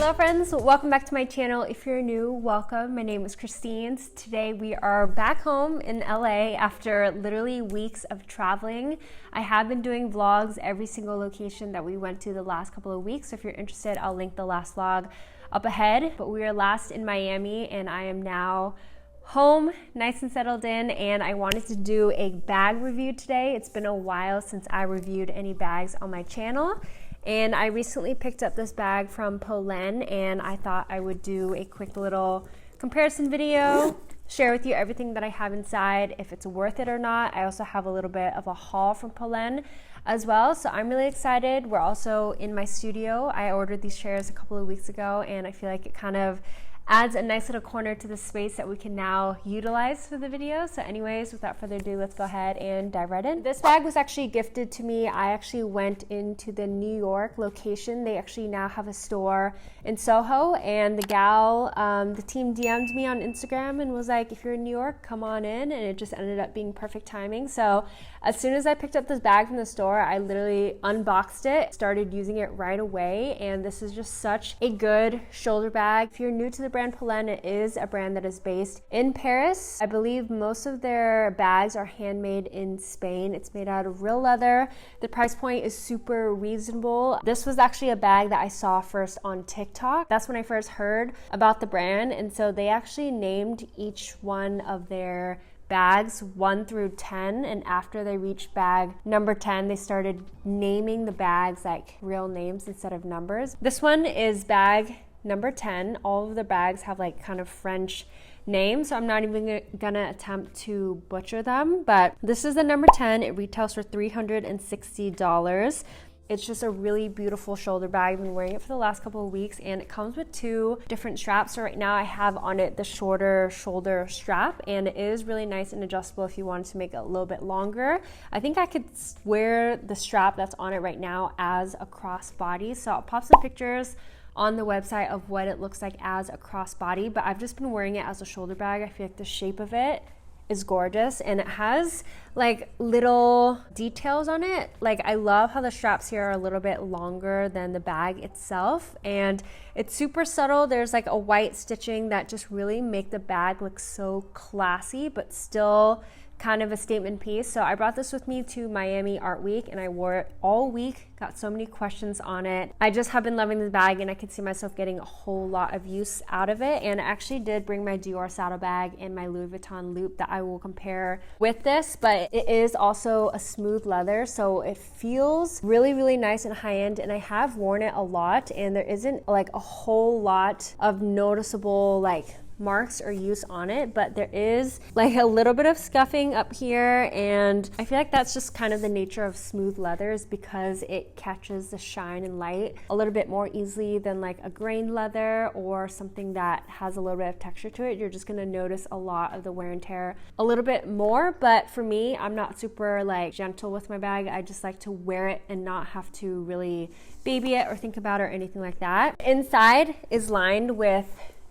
Hello friends, welcome back to my channel. If you're new, welcome. My name is Christine. Today we are back home in LA after literally weeks of traveling. I have been doing vlogs every single location that we went to the last couple of weeks. So if you're interested, I'll link the last vlog up ahead. But we were last in Miami and I am now home, nice and settled in, and I wanted to do a bag review today. It's been a while since I reviewed any bags on my channel. And I recently picked up this bag from Polene and I thought I would do a quick little comparison video, share with you everything that I have inside, if it's worth it or not. I also have a little bit of a haul from Polene as well, so I'm really excited. We're also in my studio. I ordered these chairs a couple of weeks ago and I feel like it kind of adds a nice little corner to the space that we can now utilize for the video. So anyways, without further ado, let's go ahead and dive right in. This bag was actually gifted to me. I actually went into the New York location. They actually now have a store in Soho, and the gal, the team DM'd me on Instagram and was like, if you're in New York, come on in. And it just ended up being perfect timing. So as soon as I picked up this bag from the store, I literally unboxed it, started using it right away. And this is just such a good shoulder bag. If you're new to the brand Polene, it is a brand that is based in Paris. I believe most of their bags are handmade in Spain. It's made out of real leather. The price point is super reasonable. This was actually a bag that I saw first on TikTok. That's when I first heard about the brand, and so they actually named each one of their bags 1 through 10, and after they reached bag number 10, they started naming the bags like real names instead of numbers. This one is bag number 10. All of the bags have like kind of French names, so I'm not even gonna attempt to butcher them, but this is the number 10. It retails for $360. It's just a really beautiful shoulder bag. I've been wearing it for the last couple of weeks, and it comes with 2 different straps. So right now I have on it the shorter shoulder strap, and it is really nice and adjustable if you wanted to make it a little bit longer. I think I could wear the strap that's on it right now as a crossbody, so I'll pop some pictures on the website of what it looks like as a crossbody, but I've just been wearing it as a shoulder bag. I feel like the shape of it is gorgeous, and it has like little details on it. Like, I love how the straps here are a little bit longer than the bag itself, and it's super subtle. There's like a white stitching that just really make the bag look so classy, but still kind of a statement piece. So I brought this with me to Miami Art Week and I wore it all week. Got so many questions on it. I just have been loving this bag and I could see myself getting a whole lot of use out of it. And I actually did bring my Dior saddlebag and my Louis Vuitton loop that I will compare with this, but it is also a smooth leather, so it feels really, really nice and high-end, and I have worn it a lot and there isn't like a whole lot of noticeable like marks or use on it, but there is like a little bit of scuffing up here, and I feel like that's just kind of the nature of smooth leathers because it catches the shine and light a little bit more easily than like a grain leather or something that has a little bit of texture to it. You're just going to notice a lot of the wear and tear a little bit more, but for me, I'm not super like gentle with my bag. I just like to wear it and not have to really baby it or think about it or anything like that. Inside is lined with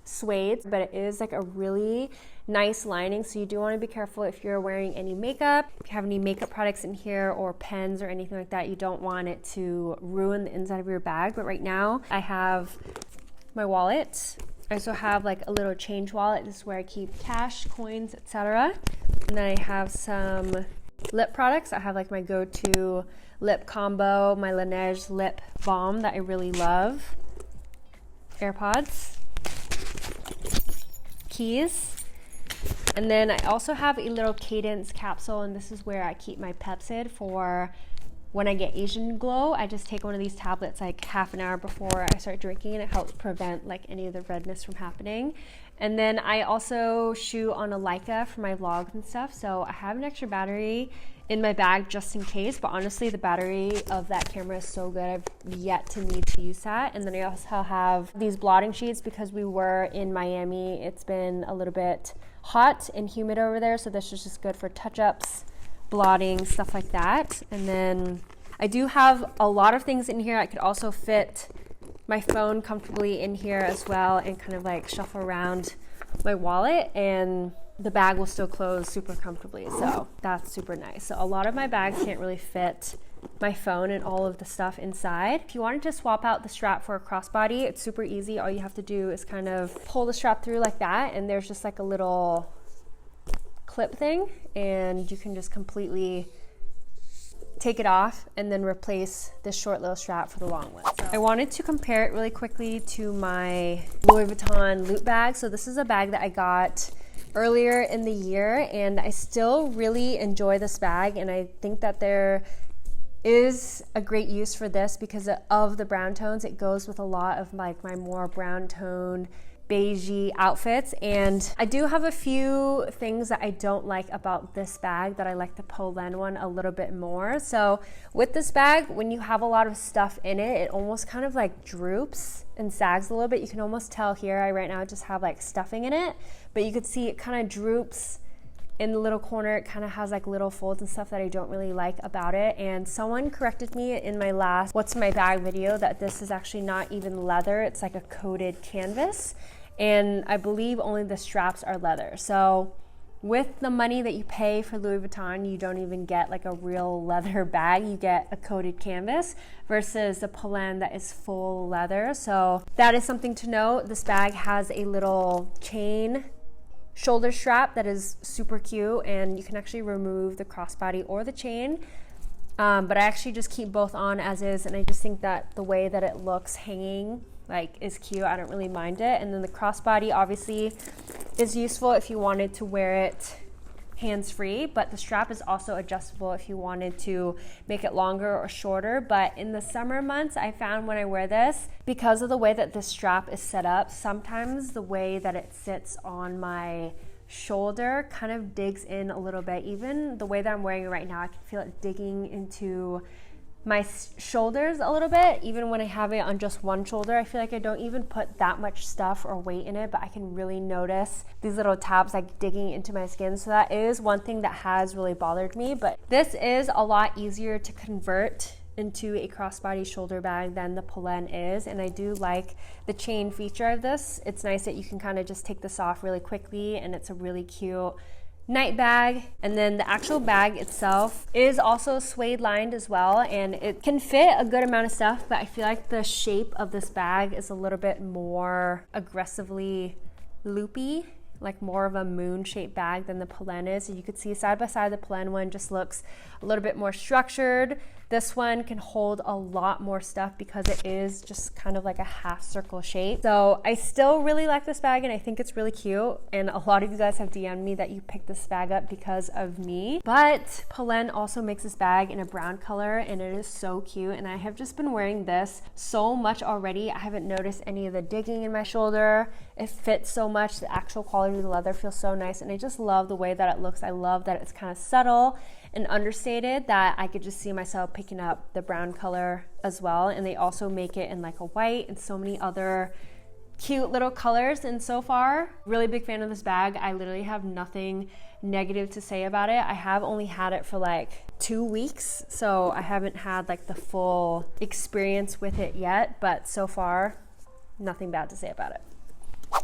suede, but it is like a really nice lining, so you do want to be careful if you're wearing any makeup. If you have any makeup products in here or pens or anything like that, you don't want it to ruin the inside of your bag. But right now I have my wallet. I also have like a little change wallet. This is where I keep cash, coins, etc. And then I have some lip products. I have like my go-to lip combo, my Laneige lip balm that I really love, AirPods, keys, and then I also have a little Cadence capsule, and this is where I keep my Pepsid for when I get Asian glow. I just take one of these tablets like half an hour before I start drinking, and it helps prevent like any of the redness from happening. And then I also shoot on a Leica for my vlogs and stuff, so I have an extra battery in my bag just in case, but honestly the battery of that camera is so good, I've yet to need to use that. And then I also have these blotting sheets because we were in Miami. It's been a little bit hot and humid over there, so this is just good for touch-ups, blotting, stuff like that. And then I do have a lot of things in here. I could also fit my phone comfortably in here as well and kind of like shuffle around my wallet, and the bag will still close super comfortably, so that's super nice. So a lot of my bags can't really fit my phone and all of the stuff inside. If you wanted to swap out the strap for a crossbody, it's super easy. All you have to do is kind of pull the strap through like that, and there's just like a little clip thing, and you can just completely take it off and then replace this short little strap for the long one. So I wanted to compare it really quickly to my Louis Vuitton loop bag. So this is a bag that I got earlier in the year, and I still really enjoy this bag, and I think that there is a great use for this because of the brown tones. It goes with a lot of like my more brown toned beigey outfits, and I do have a few things that I don't like about this bag that I like the Polene one a little bit more. So with this bag, when you have a lot of stuff in it, it almost kind of like droops and sags a little bit. You can almost tell here, I right now just have like stuffing in it, but you could see it kind of droops in the little corner. It kind of has like little folds and stuff that I don't really like about it. And someone corrected me in my last What's My Bag video that this is actually not even leather, it's like a coated canvas. And I believe only the straps are leather. So with the money that you pay for Louis Vuitton, you don't even get like a real leather bag. You get a coated canvas versus the Polene that is full leather. So that is something to note. This bag has a little chain shoulder strap that is super cute, and you can actually remove the crossbody or the chain. But I actually just keep both on as is, and I just think that the way that it looks hanging like is cute. I don't really mind it. And then the crossbody obviously is useful if you wanted to wear it hands-free, but the strap is also adjustable if you wanted to make it longer or shorter. But in the summer months, I found when I wear this, because of the way that this strap is set up, sometimes the way that it sits on my shoulder kind of digs in a little bit. Even the way that I'm wearing it right now, I can feel it digging into my shoulders a little bit. Even when I have it on just one shoulder, I feel like I don't even put that much stuff or weight in it, but I can really notice these little tabs like digging into my skin. So that is one thing that has really bothered me, but this is a lot easier to convert into a crossbody shoulder bag than the Polene is, and I do like the chain feature of this. It's nice that you can kind of just take this off really quickly, and it's a really cute night bag. And then the actual bag itself is also suede lined as well, and it can fit a good amount of stuff, but I feel like the shape of this bag is a little bit more aggressively loopy, like more of a moon shaped bag than the Polene is. So you could see side by side, the Polene one just looks a little bit more structured. This one can hold a lot more stuff because it is just kind of like a half circle shape. So I still really like this bag, and I think it's really cute. And a lot of you guys have DM'd me that you picked this bag up because of me. But Polene also makes this bag in a brown color, and it is so cute. And I have just been wearing this so much already. I haven't noticed any of the digging in my shoulder. It fits so much. The actual quality of the leather feels so nice, and I just love the way that it looks. I love that it's kind of subtle and understated, that I could just see myself picking up the brown color as well. And they also make it in like a white and so many other cute little colors. And so far, really big fan of this bag. I literally have nothing negative to say about it. I have only had it for like 2 weeks, so I haven't had like the full experience with it yet, but so far, nothing bad to say about it.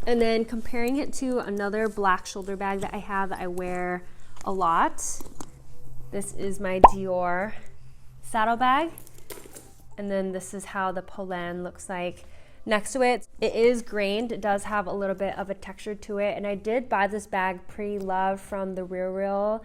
And then comparing it to another black shoulder bag that I have that I wear a lot. This is my Dior saddlebag, and then this is how the Polene looks like next to it. It is grained. It does have a little bit of a texture to it, and I did buy this bag pre-loved from the Real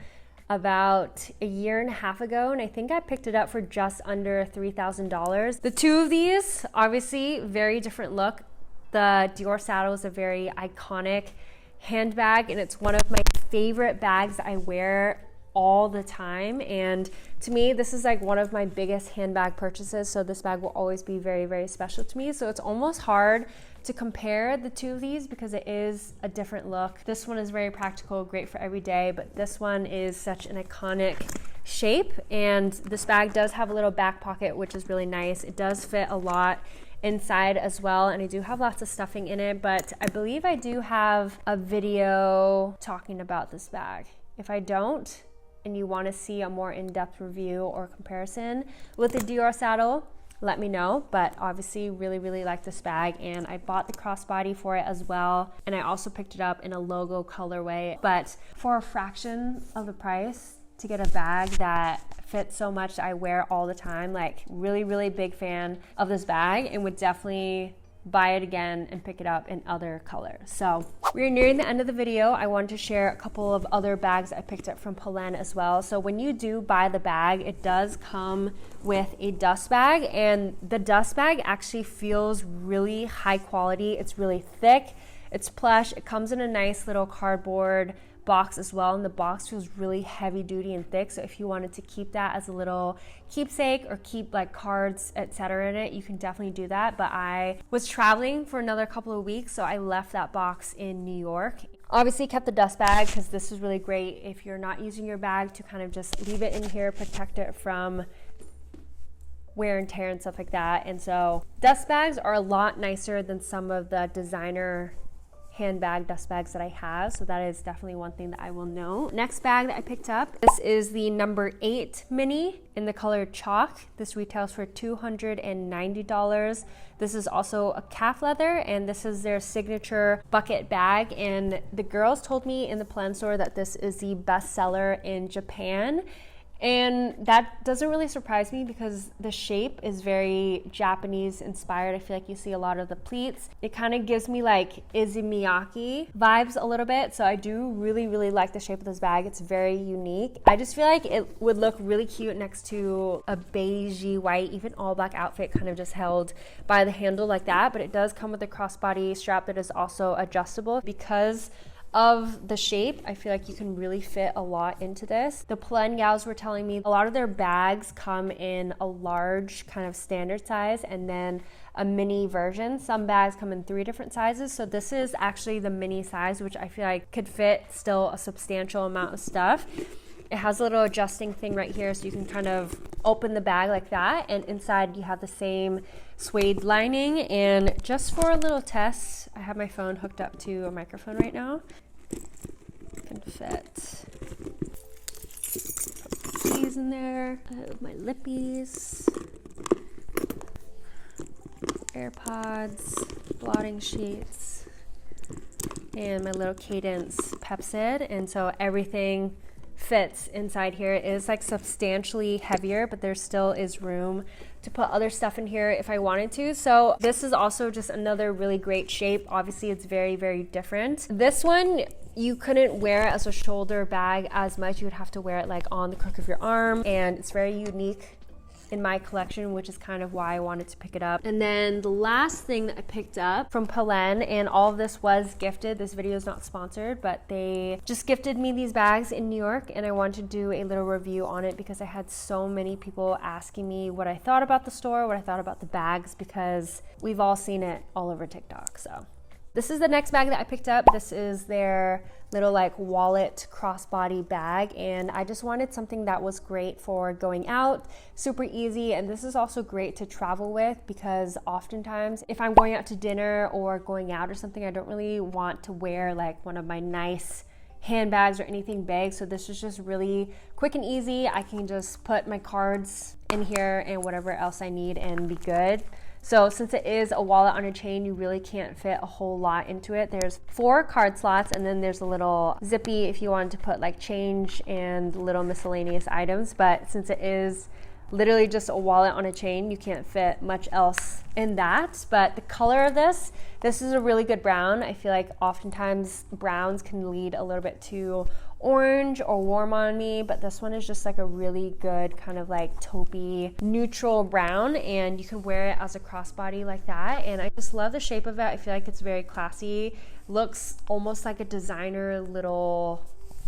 about a year and a half ago, and I think I picked it up for just under $3,000. The two of these, obviously, very different look. The Dior saddle is a very iconic handbag, and it's one of my favorite bags I wear all the time. And to me, this is like one of my biggest handbag purchases, so this bag will always be very, very special to me. So it's almost hard to compare the two of these because it is a different look. This one is very practical, great for every day, but this one is such an iconic shape. And this bag does have a little back pocket, which is really nice. It does fit a lot inside as well, and I do have lots of stuffing in it, but I believe I do have a video talking about this bag. If I don't, and you want to see a more in-depth review or comparison with the Dior saddle, let me know. But obviously really, really like this bag, and I bought the crossbody for it as well, and I also picked it up in a logo colorway. But for a fraction of the price, to get a bag that fits so much that I wear all the time. Like really, really big fan of this bag and would definitely buy it again and pick it up in other colors. So we're nearing the end of the video. I wanted to share a couple of other bags I picked up from Polene as well. So when you do buy the bag, it does come with a dust bag, and the dust bag actually feels really high quality. It's really thick, it's plush, it comes in a nice little cardboard box as well, and the box feels really heavy duty and thick. So if you wanted to keep that as a little keepsake or keep like cards, etc. in it, you can definitely do that. But I was traveling for another couple of weeks, so I left that box in New York. Obviously kept the dust bag because this is really great if you're not using your bag to kind of just leave it in here, protect it from wear and tear and stuff like that. And so dust bags are a lot nicer than some of the designer handbag dust bags that I have, so that is definitely one thing that I will note. Next bag that I picked up, this is the number 8 mini in the color chalk. This retails for $290. This is also a calf leather, and this is their signature bucket bag, and the girls told me in the Polene store that this is the best seller in Japan. And that doesn't really surprise me because the shape is very Japanese inspired. I feel like you see a lot of the pleats. It kind of gives me like Izumiyaki vibes a little bit. So I do really, really like the shape of this bag. It's very unique. I just feel like it would look really cute next to a beigey white, even all black outfit, kind of just held by the handle like that. But it does come with a crossbody strap that is also adjustable. Because of the shape, I feel like you can really fit a lot into this. The Polene gals were telling me a lot of their bags come in a large kind of standard size and then a mini version. Some bags come in 3 different sizes, so this is actually the mini size, which I feel like could fit still a substantial amount of stuff. It has a little adjusting thing right here, so you can kind of open the bag like that, and inside you have the same suede lining. And just for a little test, I have my phone hooked up to a microphone right now. Can fit keys in there. I have my lippies, AirPods, blotting sheets, and my little Cadence Pepsid, and so everything fits inside here. It is like substantially heavier, but there still is room to put other stuff in here if I wanted to. So this is also just another really great shape. Obviously it's very, very different. This one you couldn't wear it as a shoulder bag as much. You would have to wear it like on the crook of your arm, and it's very unique in my collection, which is kind of why I wanted to pick it up. And then the last thing that I picked up from Polene, and all of this was gifted. This video is not sponsored, but they just gifted me these bags in New York, and I wanted to do a little review on it because I had so many people asking me what I thought about the store, what I thought about the bags, because we've all seen it all over TikTok. So this is the next bag that I picked up. This is their little like wallet crossbody bag, and I just wanted something that was great for going out, super easy. And this is also great to travel with because oftentimes if I'm going out to dinner or going out or something, I don't really want to wear like one of my nice handbags or anything big. So this is just really quick and easy. I can just put my cards in here and whatever else I need and be good. So since it is a wallet on a chain, you really can't fit a whole lot into it. There's 4 card slots, and then there's a little zippy if you wanted to put like change and little miscellaneous items. But since it is literally just a wallet on a chain, you can't fit much else in that. But the color of this is a really good brown. I feel like oftentimes browns can lead a little bit too orange or warm on me, but this one is just like a really good kind of like taupey neutral brown, and you can wear it as a crossbody like that. And I just love the shape of it. I feel like it's very classy, looks almost like a designer little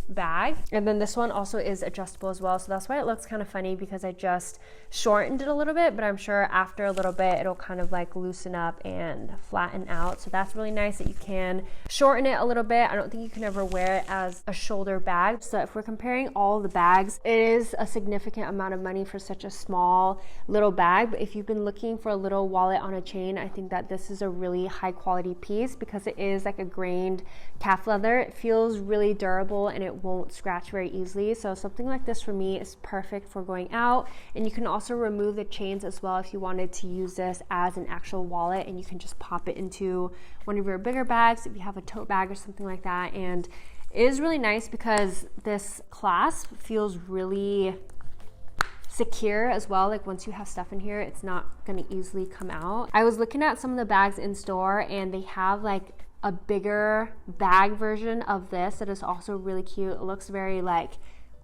bag. And then this one also is adjustable as well, so that's why it looks kind of funny, because I just shortened it a little bit, but I'm sure after a little bit it'll kind of like loosen up and flatten out. So that's really nice that you can shorten it a little bit. I don't think you can ever wear it as a shoulder bag. So if we're comparing all the bags, it is a significant amount of money for such a small little bag. But if you've been looking for a little wallet on a chain, I think that this is a really high quality piece because it is like a grained calf leather. It feels really durable and it won't scratch very easily. So something like this for me is perfect for going out. And you can also remove the chains as well if you wanted to use this as an actual wallet, and you can just pop it into one of your bigger bags if you have a tote bag or something like that. And It is really nice because this clasp feels really secure as well. Like once you have stuff in here, it's not gonna easily come out. I was looking at some of the bags in store and they have like a bigger bag version of this that is also really cute. It looks very like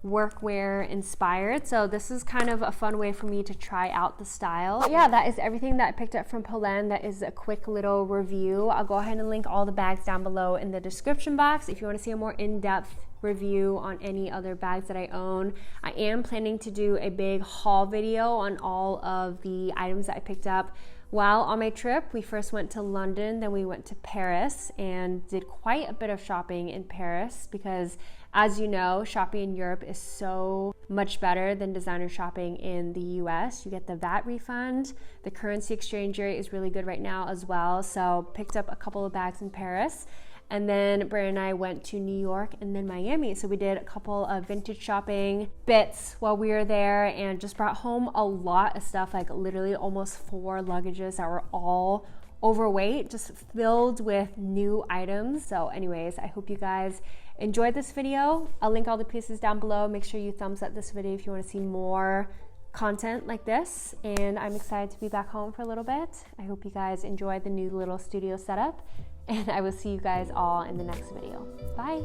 workwear inspired, so this is kind of a fun way for me to try out the style. But yeah, that is everything that I picked up from Polene. That is a quick little review. I'll go ahead and link all the bags down below in the description box if you want to see a more in-depth review on any other bags that I own. I am planning to do a big haul video on all of the items that I picked up while on my trip. We first went to London, then we went to Paris and did quite a bit of shopping in Paris because, as you know, shopping in Europe is so much better than designer shopping in the US. You get the VAT refund. The currency exchange rate is really good right now as well. So picked up a couple of bags in Paris. And then Brandon and I went to New York and then Miami. So we did a couple of vintage shopping bits while we were there and just brought home a lot of stuff, like literally almost 4 luggages that were all overweight, just filled with new items. So anyways, I hope you guys enjoyed this video. I'll link all the pieces down below. Make sure you thumbs up this video if you want to see more content like this. And I'm excited to be back home for a little bit. I hope you guys enjoyed the new little studio setup. And I will see you guys all in the next video. Bye.